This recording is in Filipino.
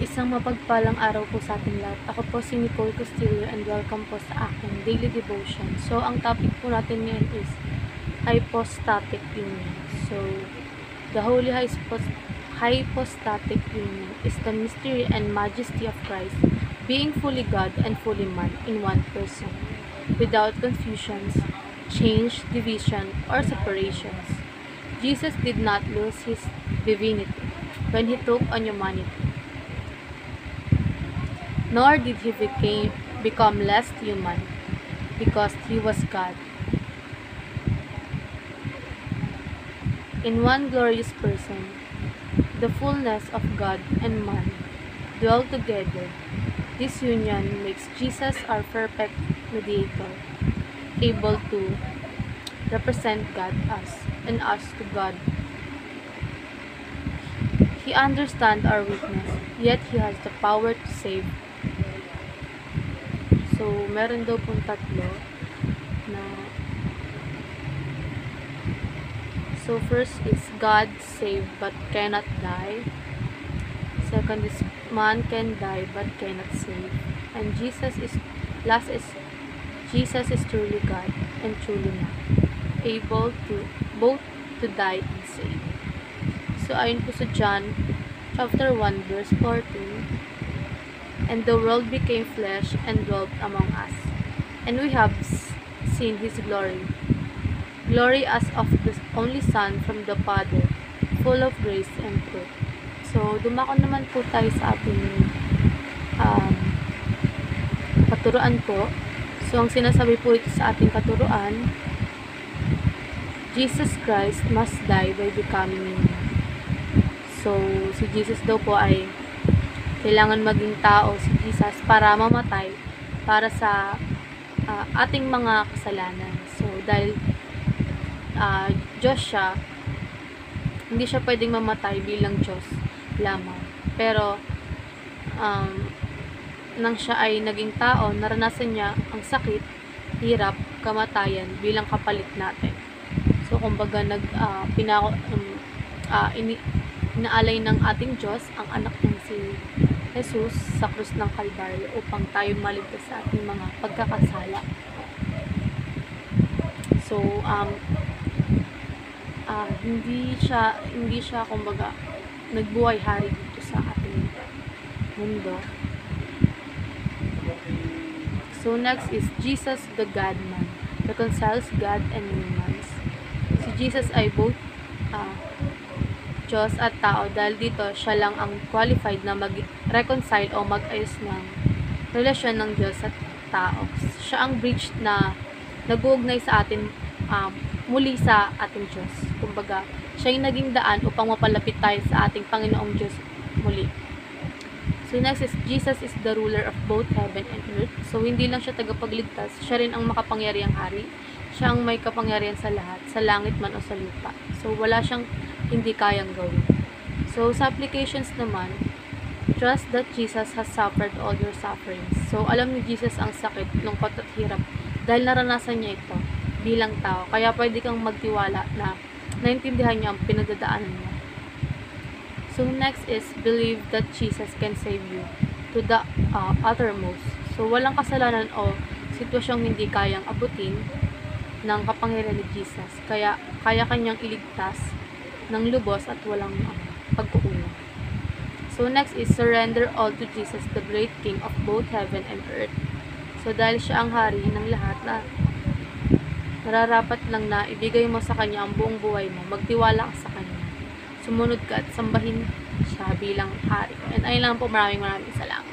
Isang mapagpalang araw po sa ating lahat. Ako po si Nicole Castillo and welcome po sa aking daily devotion. So, ang topic po natin ngayon is hypostatic union. So, the Holy Hypostatic Union is the mystery and majesty of Christ, being fully God and fully man in one person, without confusions, change, division, or separations. Jesus did not lose his divinity when he took on humanity, nor did he become less human because he was God. In one glorious person, the fullness of God and man dwell together. This union makes Jesus our perfect mediator, able to represent God us and us to God. He understands our weakness, yet he has the power to save. So, meron daw pong tatlo na so first is God save but cannot die. Second is man can die but cannot save. And Jesus is truly God and truly man, able to both to die and save. So ayon po sa John chapter 1 verse 14, and the world became flesh and dwelt among us, and we have seen his glory, glory as of the only Son from the Father, full of grace and truth. So, dumako naman po tayo sa ating katuruan po. So, ang sinasabi po ito sa ating katuruan, Jesus Christ must die by becoming human. So, si Jesus daw po ay kailangan maging tao si Jesus para mamatay para sa ating mga kasalanan. So, dahil Diyos siya, hindi siya pwedeng mamatay bilang Diyos lamang. Pero, nang siya ay naging tao, naranasan niya ang sakit, hirap, kamatayan bilang kapalit natin. So, kumbaga, inaalay ng ating Diyos ang anak ng si Jesus sa krus ng Kalbaryo upang tayo maligtas sa ating mga pagkakasala. So, hindi siya kumbaga nagbuhay hari dito sa ating mundo. So, next is Jesus the God-man, reconciles God and humans. Si Jesus ay both Diyos at tao, dahil dito siya lang ang qualified na mag-reconcile o mag-ayos ng relasyon ng Diyos at tao. Siya ang bridge na nag-uugnay sa atin muli sa ating Diyos. Kumbaga, siya yung naging daan upang mapalapit tayo sa ating Panginoong Diyos muli. So, next is Jesus is the ruler of both heaven and earth. So, hindi lang siya tagapagligtas, siya rin ang makapangyarihang hari. Siya ang may kapangyarihan sa lahat, sa langit man o sa lupa. So, wala siyang hindi kayang gawin. So, sa applications naman, trust that Jesus has suffered all your sufferings. So, alam ni Jesus ang sakit, lungkot at hirap dahil naranasan niya ito bilang tao. Kaya pwede kang magtiwala na naintindihan niya ang pinagdadaanan niya. So, next is believe that Jesus can save you to the uttermost. So, walang kasalanan o sitwasyong hindi kayang abutin ng kapangyarihan ni Jesus. Kaya kanyang iligtas ng lubos at walang pagkukulang. So, next is surrender all to Jesus, the great King of both heaven and earth. So, dahil siya ang hari ng lahat, na nararapat lang na ibigay mo sa kanya ang buong buhay mo, magtiwala ka sa kanya, sumunod ka at sambahin siya bilang hari. And ayun lang po, maraming salamat.